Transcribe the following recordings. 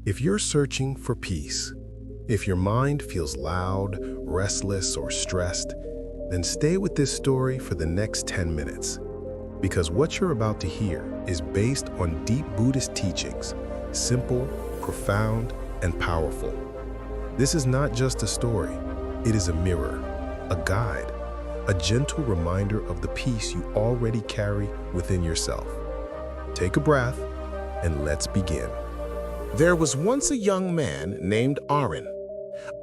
If you're searching for peace, if your mind feels loud, restless, or stressed, then stay with this story for the next 10 minutes. Because what you're about to hear is based on deep Buddhist teachings, simple, profound, and powerful. This is not just a story, it is a mirror, a guide, a gentle reminder of the peace you already carry within yourself. Take a breath, and let's begin. There was once a young man named Aaron.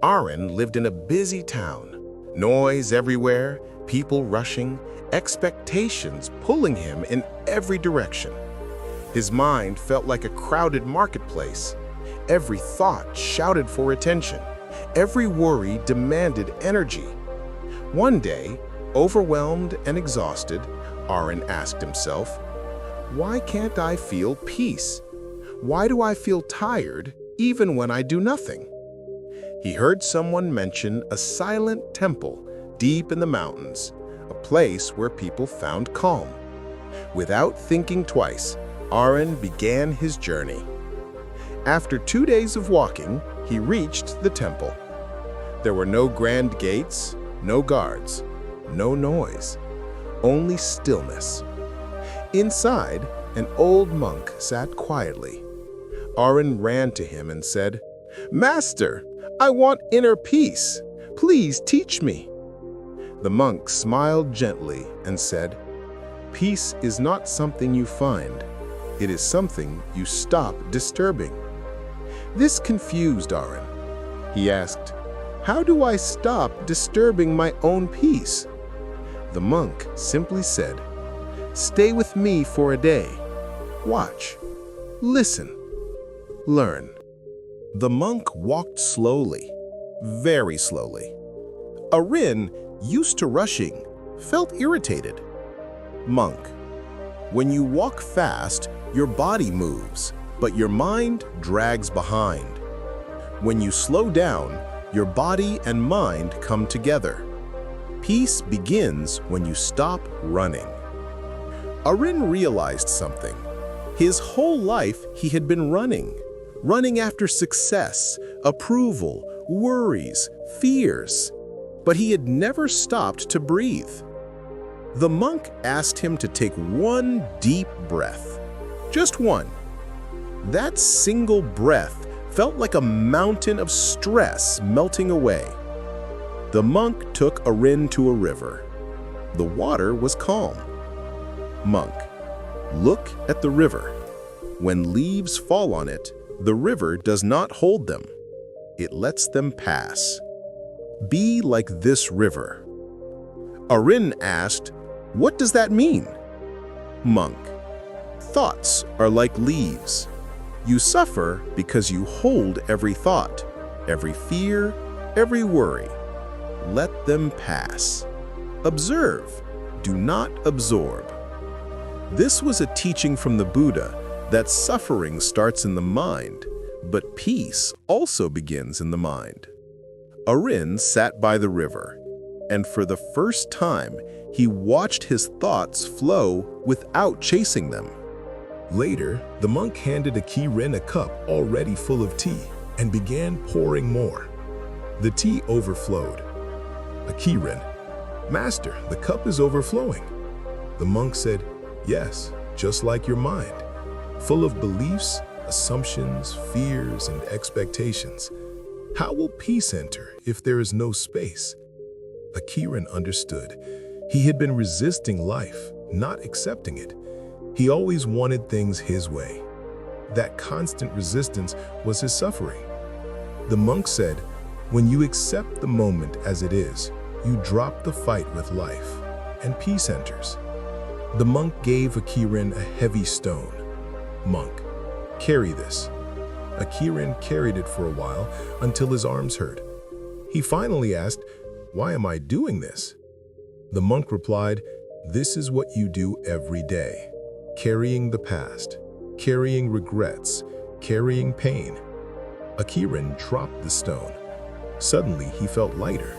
Aaron lived in a busy town. Noise everywhere, people rushing, expectations pulling him in every direction. His mind felt like a crowded marketplace. Every thought shouted for attention. Every worry demanded energy. One day, overwhelmed and exhausted, Aaron asked himself, "Why can't I feel peace? Why do I feel tired even when I do nothing?" He heard someone mention a silent temple deep in the mountains, a place where people found calm. Without thinking twice, Aaron began his journey. After 2 days of walking, he reached the temple. There were no grand gates, no guards, no noise, only stillness. Inside, an old monk sat quietly. Aaron ran to him and said, "Master, I want inner peace. Please teach me." The monk smiled gently and said, "Peace is not something you find. It is something you stop disturbing." This confused Aaron. He asked, "How do I stop disturbing my own peace?" The monk simply said, "Stay with me for a day. Watch, listen, learn." The monk walked slowly, very slowly. Aaron, used to rushing, felt irritated. Monk, when you walk fast, your body moves, but your mind drags behind. When you slow down, your body and mind come together. Peace begins when you stop running. Aaron realized something. His whole life he had been running after success, approval, worries, fears. But he had never stopped to breathe. The monk asked him to take one deep breath. Just one. That single breath felt like a mountain of stress melting away. The monk took Aaron to a river. The water was calm. Monk, look at the river. When leaves fall on it, the river does not hold them. It lets them pass. Be like this river. Aaron asked, "What does that mean?" Monk, thoughts are like leaves. You suffer because you hold every thought, every fear, every worry. Let them pass. Observe, do not absorb. This was a teaching from the Buddha that suffering starts in the mind, but peace also begins in the mind. Aaron sat by the river, and for the first time, he watched his thoughts flow without chasing them. Later, the monk handed Aaron a cup already full of tea and began pouring more. The tea overflowed. Aaron, "Master, the cup is overflowing." The monk said, "Yes, just like your mind, full of beliefs, assumptions, fears, and expectations. How will peace enter if there is no space?" Aaron understood. He had been resisting life, not accepting it. He always wanted things his way. That constant resistance was his suffering. The monk said, "When you accept the moment as it is, you drop the fight with life, and peace enters." The monk gave Aaron a heavy stone. "Monk, carry this." Aaron carried it for a while until his arms hurt. He finally asked, "Why am I doing this?" The monk replied, "This is what you do every day, carrying the past, carrying regrets, carrying pain." Aaron dropped the stone. Suddenly, he felt lighter.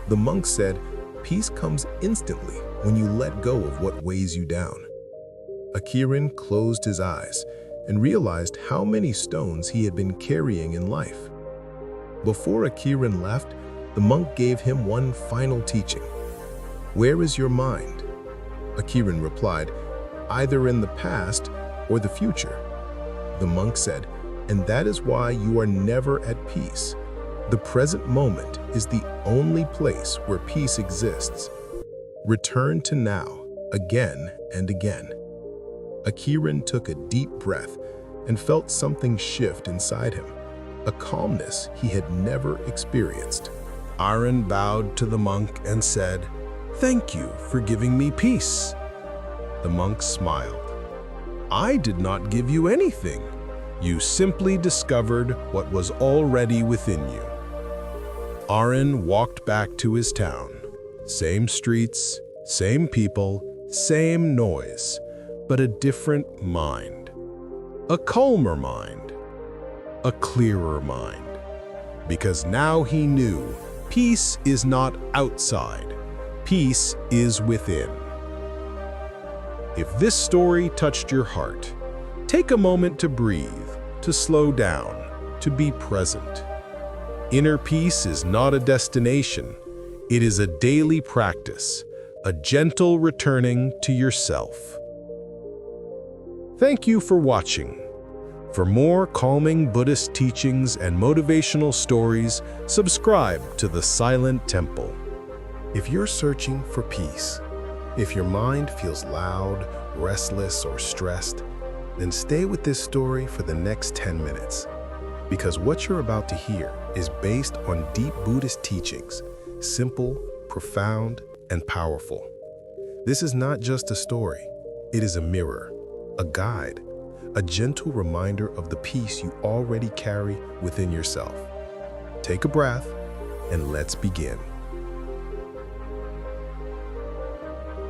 The monk said, "Peace comes instantly when you let go of what weighs you down." Aaron closed his eyes and realized how many stones he had been carrying in life. Before Akiran left, the monk gave him one final teaching. "Where is your mind?" Akiran replied, "Either in the past or the future." The monk said, "And that is why you are never at peace. The present moment is the only place where peace exists. Return to now, again and again." Akiran took a deep breath and felt something shift inside him, a calmness he had never experienced. Aaron bowed to the monk and said, "Thank you for giving me peace." The monk smiled. "I did not give you anything. You simply discovered what was already within you." Aaron walked back to his town. Same streets, same people, same noise, but a different mind. A calmer mind. A clearer mind. Because now he knew peace is not outside. Peace is within. If this story touched your heart, take a moment to breathe, to slow down, to be present. Inner peace is not a destination. It is a daily practice, a gentle returning to yourself. Thank you for watching. For more calming Buddhist teachings and motivational stories, subscribe to The Silent Temple. If you're searching for peace, if your mind feels loud, restless, or stressed, then stay with this story for the next 10 minutes. Because what you're about to hear is based on deep Buddhist teachings, simple, profound, and powerful. This is not just a story. It is a mirror, a guide, a gentle reminder of the peace you already carry within yourself. Take a breath, and let's begin.